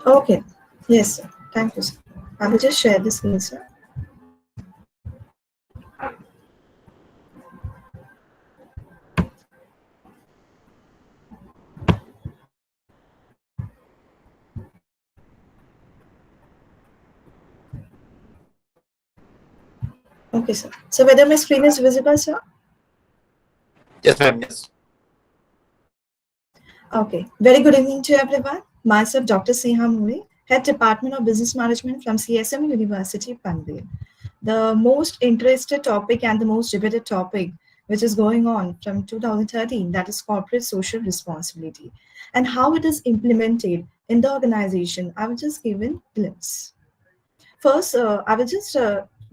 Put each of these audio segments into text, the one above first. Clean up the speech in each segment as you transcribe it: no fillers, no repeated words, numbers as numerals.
Okay. Yes, sir. Thank you, sir. I will just share the screen, sir. Okay, sir. So whether my screen is visible, sir? Yes, ma'am. Yes. Okay. Very good evening to everyone. Myself, Dr. Sneha, Head Department of Business Management from CSM University, Panvel. The most interested topic and the most debated topic which is going on from 2013, that is corporate social responsibility and how it is implemented in the organization. I will just give a glimpse. First, I will just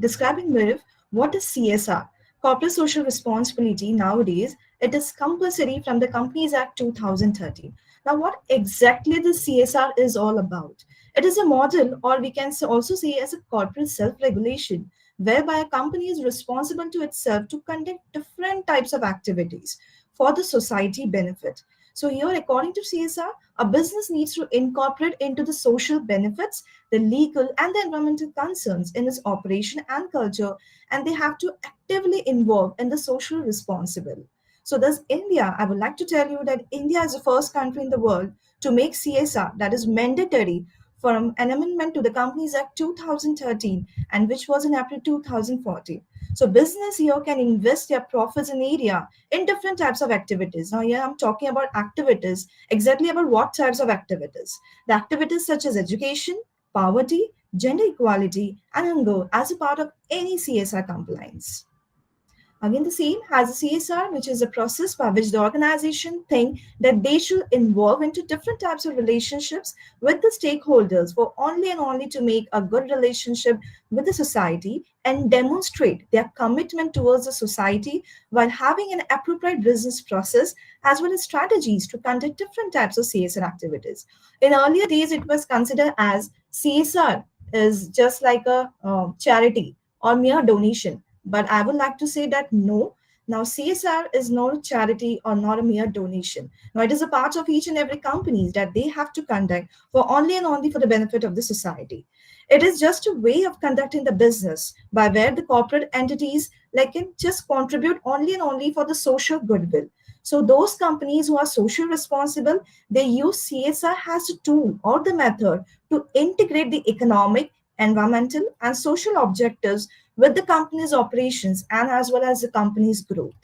describe in brief what is CSR. Corporate social responsibility nowadays, it is compulsory from the Companies Act 2013. Now, what exactly the CSR is all about? It is a model, or we can also say as a corporate self-regulation, whereby a company is responsible to itself to conduct different types of activities for the society benefit. So here, according to CSR, a business needs to incorporate into the social benefits the legal and the environmental concerns in its operation and culture, and they have to actively involve in the social responsible. So thus India, I would like to tell you that India is the first country in the world to make CSR, that is mandatory, from an amendment to the Companies Act 2013, and which was in April 2014. So business here can invest their profits in area in different types of activities. Now here I'm talking about activities, exactly about what types of activities. The activities such as education, poverty, gender equality, and hunger as a part of any CSR compliance. Again, the same has a CSR, which is a process by which the organization think that they should involve into different types of relationships with the stakeholders for only and only to make a good relationship with the society and demonstrate their commitment towards the society while having an appropriate business process as well as strategies to conduct different types of CSR activities. In earlier days, it was considered as CSR is just like a charity or mere donation, but I would like to say that no. Now, CSR is not a charity or not a mere donation. Now, it is a part of each and every company that they have to conduct for only and only for the benefit of the society. It is just a way of conducting the business by where the corporate entities like can just contribute only and only for the social goodwill. So those companies who are social responsible, they use CSR as a tool or the method to integrate the economic, environmental, and social objectives with the company's operations and as well as the company's growth.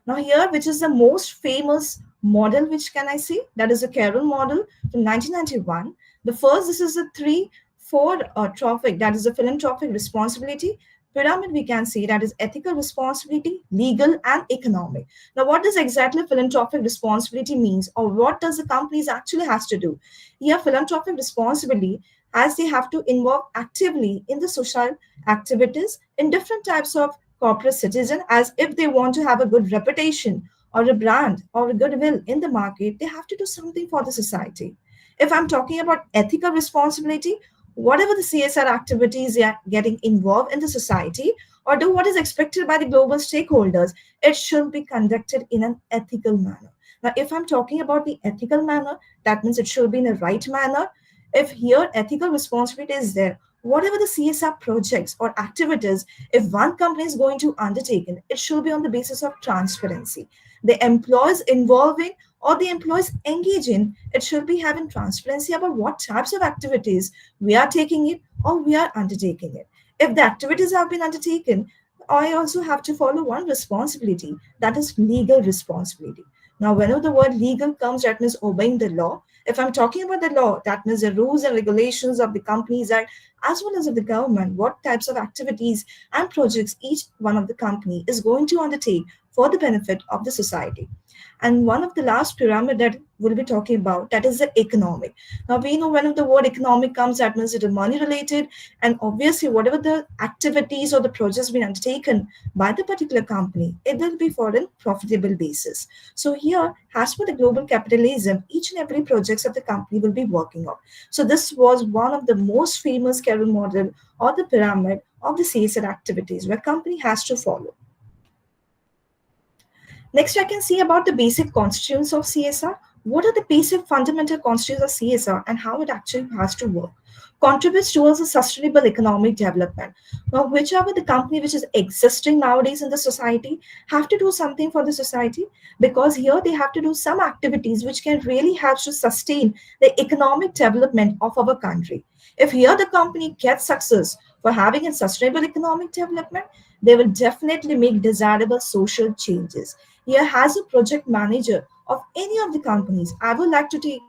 Now here, which is the most famous model, which can I say? That is the Carroll model from 1991. The first, this is a four trophic, that is the philanthropic responsibility pyramid, we can say, that is ethical responsibility, legal, and economic. Now, what does exactly philanthropic responsibility means, or what does the companies actually has to do? Here, philanthropic responsibility, as they have to involve actively in the social activities in different types of corporate citizen, as if they want to have a good reputation or a brand or a goodwill in the market, they have to do something for the society. If I'm talking about ethical responsibility, whatever the CSR activities they are getting involved in the society or do what is expected by the global stakeholders, it should be conducted in an ethical manner. Now, if I'm talking about the ethical manner, that means it should be in a right manner. If here ethical responsibility is there, whatever the CSR projects or activities, if one company is going to undertake it, it should be on the basis of transparency. The employees involving or the employees engage in, it should be having transparency about what types of activities we are taking it or we are undertaking it. If the activities have been undertaken, I also have to follow one responsibility, that is legal responsibility. Now, whenever the word legal comes, that means obeying the law. If I'm talking about the law, that means the rules and regulations of the Companies Act as well as of the government, what types of activities and projects each one of the company is going to undertake for the benefit of the society. And one of the last pyramid that we'll be talking about, that is the economic. Now we know whenever the word economic comes, that means it is money related, and obviously whatever the activities or the projects being undertaken by the particular company, it will be for a profitable basis. So here, as per the global capitalism, each and every projects of the company will be working on. So this was one of the most famous Carroll model or the pyramid of the CSR activities where company has to follow. Next, I can see about the basic constituents of CSR. what are the basic fundamental constituents of CSR and how it actually has to work. Contributes towards a sustainable economic development. Now, whichever the company which is existing nowadays in the society have to do something for the society, because here they have to do some activities which can really help to sustain the economic development of our country. If here the company gets success for having a sustainable economic development, they will definitely make desirable social changes. Here, as a project manager of any of the companies, I would like to take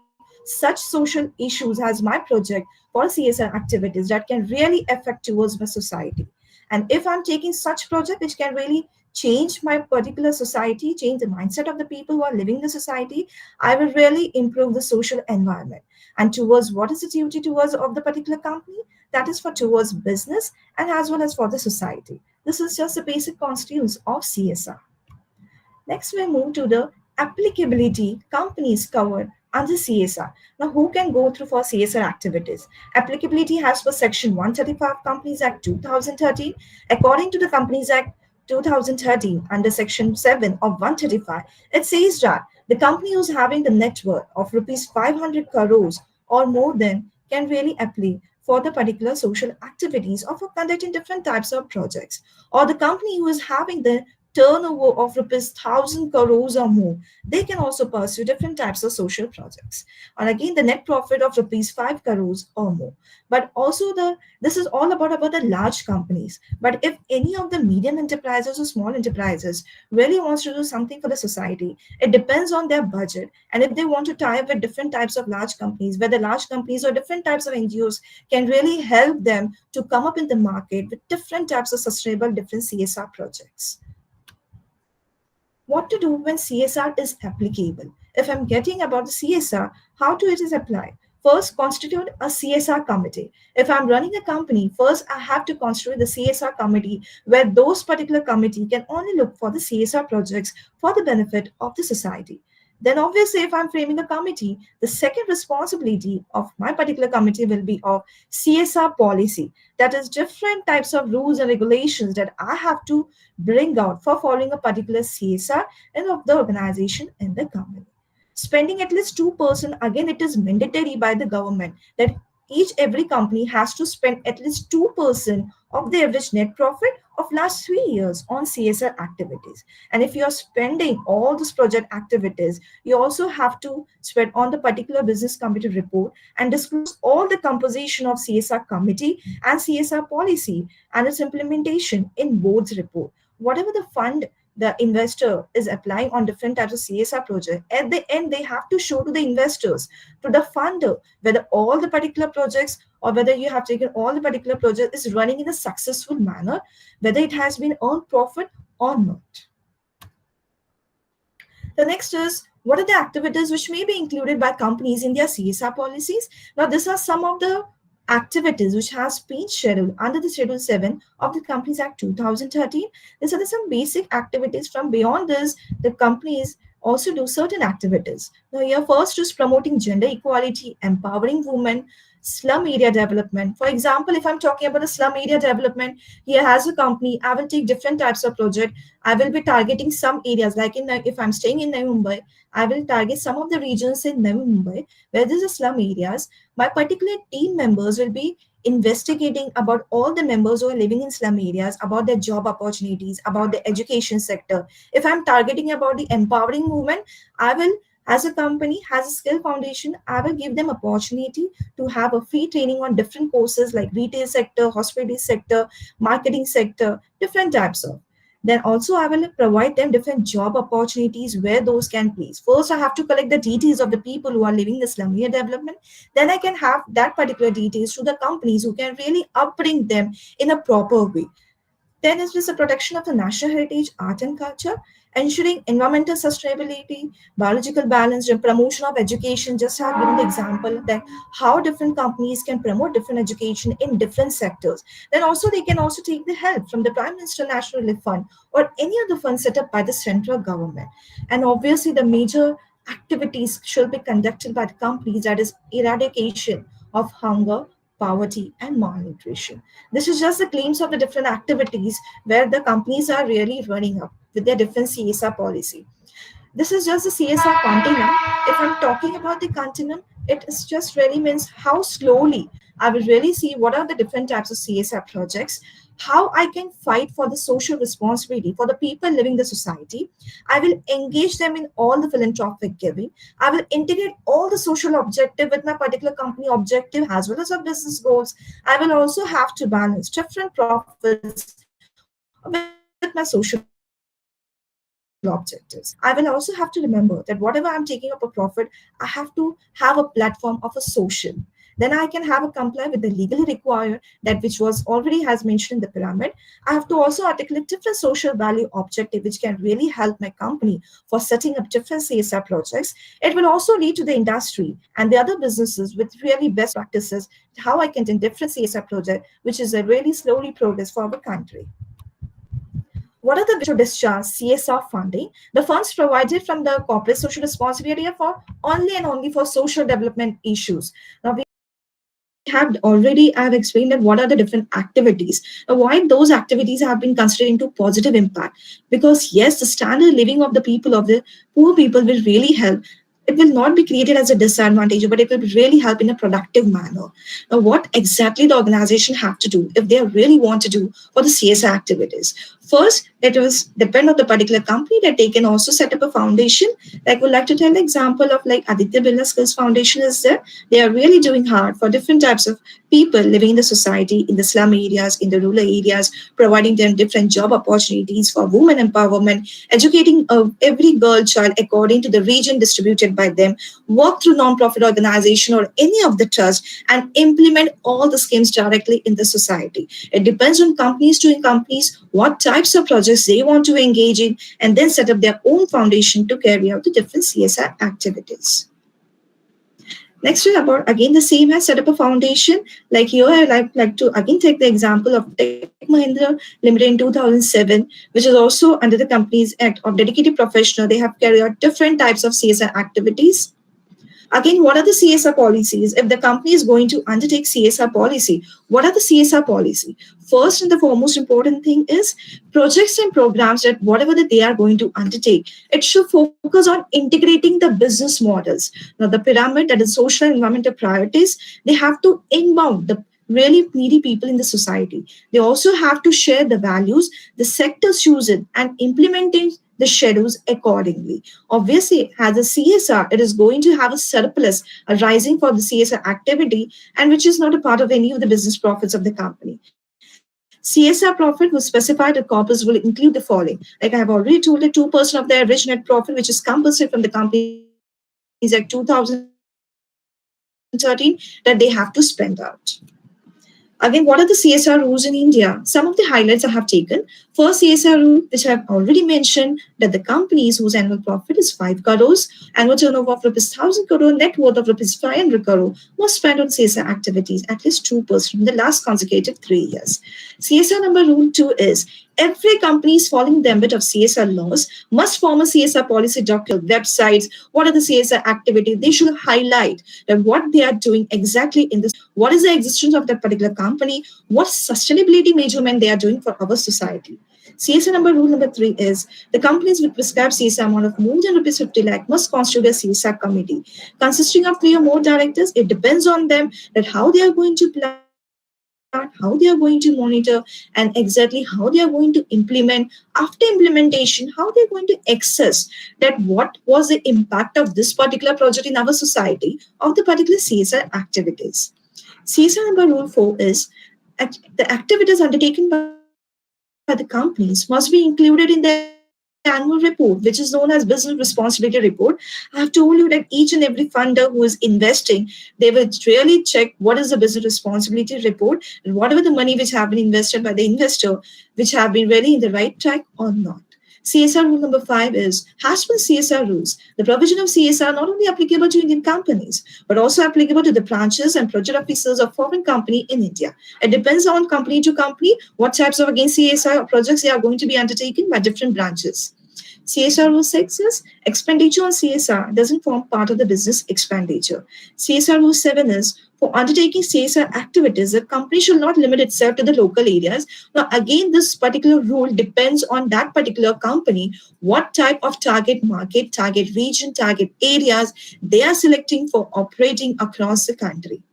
such social issues as my project for CSR activities that can really affect towards my society. And if I'm taking such project which can really change my particular society, change the mindset of the people who are living in the society, I will really improve the social environment. And towards what is the duty towards of the particular company? That is for towards business and as well as for the society. This is just the basic constituents of CSR. Next, we move to the applicability companies covered under CSR. Now, who can go through for CSR activities? Applicability has for Section 135 Companies Act 2013. According to the Companies Act 2013, under Section 7 of 135, it says that the company who's having the net worth of rupees 500 crores or more than can really apply for the particular social activities or for conducting different types of projects. Or the company who is having the turnover of rupees 1,000 crores or more, they can also pursue different types of social projects. And again, the net profit of rupees 5 crores or more. But also this is all about the large companies. But if any of the medium enterprises or small enterprises really wants to do something for the society, it depends on their budget. And if they want to tie up with different types of large companies, where the large companies or different types of NGOs can really help them to come up in the market with different types of sustainable, different CSR projects. What to do when CSR is applicable? If I'm getting about the CSR, how to it is applied? First, constitute a CSR committee. If I'm running a company, first I have to constitute the CSR committee where those particular committee can only look for the CSR projects for the benefit of the society. Then obviously, if I'm framing a committee, the second responsibility of my particular committee will be of CSR policy. That is different types of rules and regulations that I have to bring out for following a particular CSR and of the organization in the company. Spending at least 2%, again, it is mandatory by the government that every company has to spend at least 2% of the average net profit of last 3 years on CSR activities. And if you are spending all these project activities, you also have to spend on the particular business committee report and disclose all the composition of CSR committee and CSR policy and its implementation in board's report. Whatever the fund the investor is applying on different types of CSR project, at the end they have to show to the investors, to the funder, whether all the particular projects or whether you have taken all the particular project is running in a successful manner, whether it has been earned profit or not. The next is, what are the activities which may be included by companies in their CSR policies? Now, these are some of the activities which has been scheduled under the Schedule 7 of the Companies Act 2013. These are some basic activities. From beyond this, the companies also do certain activities. Now, here first is promoting gender equality, empowering women, slum area development. For example, if I'm talking about the slum area development, here as a company, I will take different types of project. I will be targeting some areas, like if I'm staying in Navi Mumbai, I will target some of the regions in Navi Mumbai where there's a slum areas. My particular team members will be investigating about all the members who are living in slum areas, about their job opportunities, about the education sector. If I'm targeting about the empowering movement, I will, as a company, has a skill foundation, I will give them opportunity to have a free training on different courses like retail sector, hospitality sector, marketing sector, different types of. Then also I will provide them different job opportunities where those can place. First, I have to collect the details of the people who are living the slum area development. Then I can have that particular details to the companies who can really upbring them in a proper way. Then is this the protection of the national heritage, art and culture, ensuring environmental sustainability, biological balance, and promotion of education. Just have given the example that how different companies can promote different education in different sectors. Then also they can also take the help from the Prime Minister National Relief Fund or any other fund set up by the central government. And obviously the major activities should be conducted by the companies, that is eradication of hunger, poverty, and malnutrition. This is just a glimpse of the different activities where the companies are really running up with their different CSR policy. This is just the CSR continuum. If I'm talking about the continuum, it is just really means how slowly I will really see what are the different types of CSR projects, how I can fight for the social responsibility for the people living the society. I will engage them in all the philanthropic giving. I will integrate all the social objective with my particular company objective as well as our business goals. I will also have to balance different profits with my social objectives. I will also have to remember that whatever I'm taking up a profit, I have to have a platform of a social. Then I can have a comply with the legally required that which was already has mentioned in the pyramid. I have to also articulate different social value objective which can really help my company for setting up different CSR projects. It will also lead to the industry and the other businesses with really best practices, how I can take different CSR project, which is a really slowly progress for our country. What are the vision to discharge CSR funding? The funds provided from the corporate social responsibility are for only and only for social development issues. I have explained that what are the different activities, why those activities have been considered into positive impact. Because yes, the standard living of the people of the poor people will really help. It will not be created as a disadvantage, but it will really help in a productive manner. Now, what exactly the organization have to do if they really want to do for the CSR activities? First, it was depend on the particular company that they can also set up a foundation. Like, would like to tell an example of like Aditya Birla Skills Foundation is there. They are really doing hard for different types of people living in the society, in the slum areas, in the rural areas, providing them different job opportunities for women empowerment, educating every girl child according to the region distributed by them, work through non-profit organization or any of the trust, and implement all the schemes directly in the society. It depends on companies to companies what types of projects they want to engage in, and then set up their own foundation to carry out the different CSR activities. Next is about again the same as set up a foundation. Like here, I like to again take the example of Tech Mahindra Limited in 2007, which is also under the Companies Act of dedicated professional. They have carried out different types of CSR activities. Again, what are the CSR policies? If the company is going to undertake CSR policy, what are the CSR policy? First and the foremost important thing is projects and programs that whatever that they are going to undertake, it should focus on integrating the business models. Now, the pyramid that is social and environmental priorities, they have to inbound the really needy people in the society. They also have to share the values the sectors chosen and implementing the schedules accordingly. Obviously, as a CSR, it is going to have a surplus arising for the CSR activity and which is not a part of any of the business profits of the company. CSR profit was specified at corpus will include the following. Like I have already told you, 2% of their rich net profit, which is compulsory from the Companies Act 2013, that they have to spend out. Again, what are the CSR rules in India? Some of the highlights I have taken. First CSR rule, which I have already mentioned, that the companies whose annual profit is 5 crores, annual turnover of rupees 1,000 crore, net worth of rupees 500 crore must spend on CSR activities at least 2% in the last consecutive 3 years. CSR number rule 2 is every company is following the ambit of CSR laws must form a CSR policy document, websites, what are the CSR activities. They should highlight that what they are doing exactly in this, what is the existence of that particular company, what sustainability measurement they are doing for our society. CSR number rule number 3 is the companies with prescribed CSR amount of more than rupees 50 lakh must constitute a CSR committee consisting of 3 or more directors. It depends on them that how they are going to plan, how they are going to monitor, and exactly how they are going to implement. After implementation, how they are going to access that what was the impact of this particular project in our society of the particular CSR activities. CSR number rule 4 is the activities undertaken by the companies must be included in the annual report, which is known as business responsibility report. I have told you that each and every funder who is investing, they will really check what is the business responsibility report and whatever the money which have been invested by the investor, which have been really in the right track or not. CSR rule number 5 is has been CSR rules. The provision of CSR not only applicable to Indian companies, but also applicable to the branches and project officers of foreign company in India. It depends on company to company what types of again CSR projects they are going to be undertaken by different branches. CSR number 6 CSR Rule 6 is expenditure on CSR doesn't form part of the business expenditure. CSR Rule 7 is for undertaking CSR activities, the company should not limit itself to the local areas. Now, again, this particular rule depends on that particular company, what type of target market, target region, target areas they are selecting for operating across the country.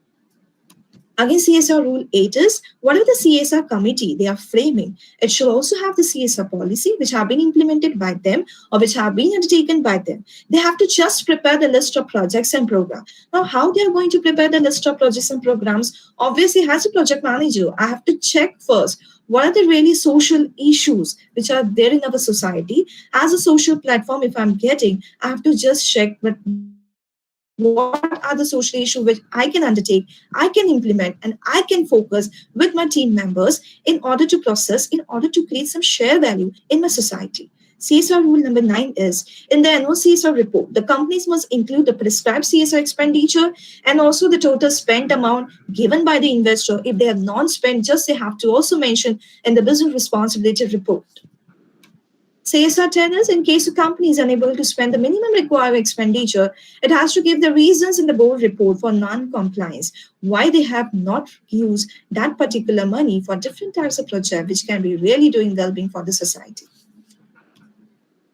Again, CSR Rule 8 is whatever the CSR committee they are framing, it should also have the CSR policy which have been implemented by them or which have been undertaken by them. They have to just prepare the list of projects and programs. Now, how they are going to prepare the list of projects and programs? Obviously, as a project manager, I have to check first what are the really social issues which are there in our society. As a social platform, if I'm getting, I have to just check what are the social issues which I can undertake, I can implement, and I can focus with my team members in order to process, in order to create some share value in my society. CSR rule number 9 is in the annual CSR report, the companies must include the prescribed CSR expenditure and also the total spent amount given by the investor. If they have non-spent, just they have to also mention in the business responsibility report. CSR tenants, in case a company is unable to spend the minimum required expenditure, it has to give the reasons in the board report for non-compliance, why they have not used that particular money for different types of project, which can be really doing well-being for the society.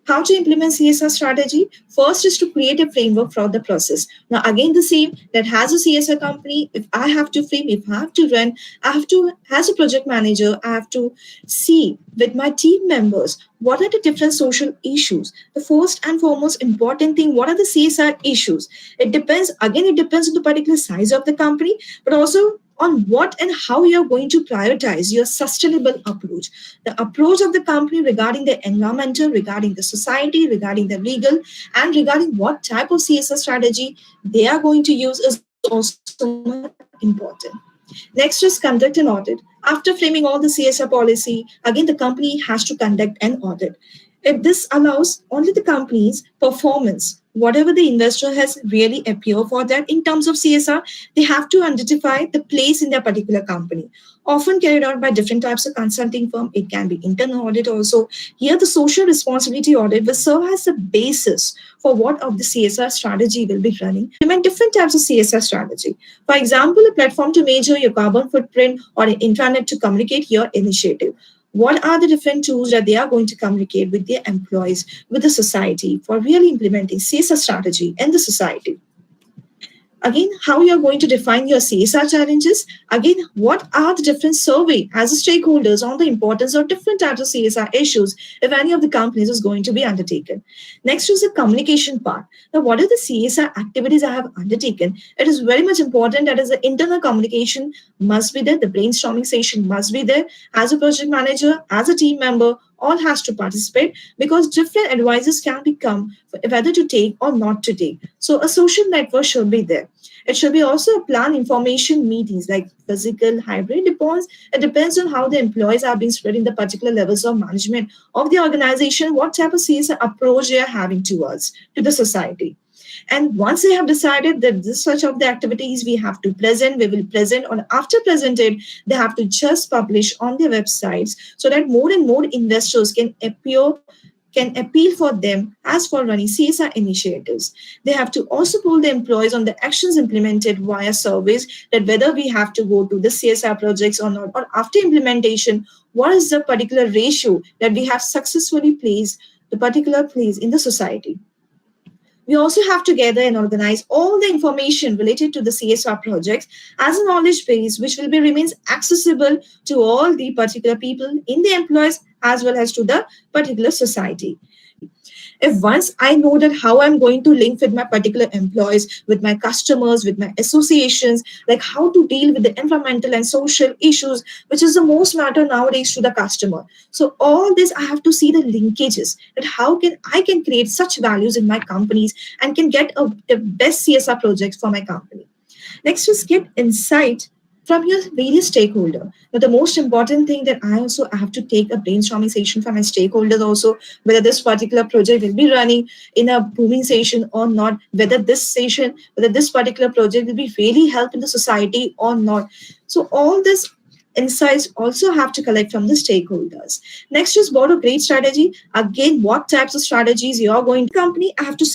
How to implement CSR strategy? First is to create a framework for the process. Now, again, the same that has a CSR company. If I have to frame, if I have to run, I have to, as a project manager, I have to see with my team members what are the different social issues. The first and foremost important thing, what are the CSR issues? It depends, again, it depends on the particular size of the company, but also on what and how you're going to prioritize your sustainable approach. The approach of the company regarding the environmental, regarding the society, regarding the legal, and regarding what type of CSR strategy they are going to use is also important. Next is conduct an audit. After framing all the CSR policy, again, the company has to conduct an audit. If this allows only the company's performance, whatever the investor has really appeared for that in terms of CSR, they have to identify the place in their particular company. Often carried out by different types of consulting firm. It can be internal audit also. Here, the social responsibility audit will serve as the basis for what of the CSR strategy will be running. Implement different types of CSR strategy. For example, a platform to measure your carbon footprint or an intranet to communicate your initiative. What are the different tools that they are going to communicate with their employees, with the society for really implementing CSR strategy in the society? Again, how you're going to define your CSR challenges. Again, what are the different survey as a stakeholders on the importance of different types of CSR issues if any of the companies is going to be undertaken. Next is the communication part. Now, what are the CSR activities I have undertaken? It is very much important that as the internal communication must be there, the brainstorming session must be there. As a project manager, as a team member, all has to participate because different advices can become whether to take or not to take. So a social network should be there. It should be also a plan information meetings like physical, hybrid depends. It depends on how the employees are being spread in the particular levels of management of the organization, what type of CSR approach they are having towards to the society. And once they have decided that this such of the activities we have to present, we will present, or after presented, they have to just publish on their websites so that more and more investors can appeal for them as for running CSR initiatives. They have to also poll the employees on the actions implemented via surveys that whether we have to go to the CSR projects or not, or after implementation, what is the particular ratio that we have successfully placed the particular place in the society. We also have to gather and organize all the information related to the CSR projects as a knowledge base, which will be remains accessible to all the particular people in the employees as well as to the particular society. If once I know that how I'm going to link with my particular employees, with my customers, with my associations, like how to deal with the environmental and social issues, which is the most matter nowadays to the customer. So all this, I have to see the linkages that how can I can create such values in my companies and can get the best CSR projects for my company. Next is get insight from your various stakeholder. But the most important thing that I also have to take a brainstorming session from my stakeholders also, whether this particular project will be running in a booming session or not, whether this particular project will be really help in the society or not. So all this insights also have to collect from the stakeholders. Next is borrow great strategy. Again, what types of strategies you are going to company, I have to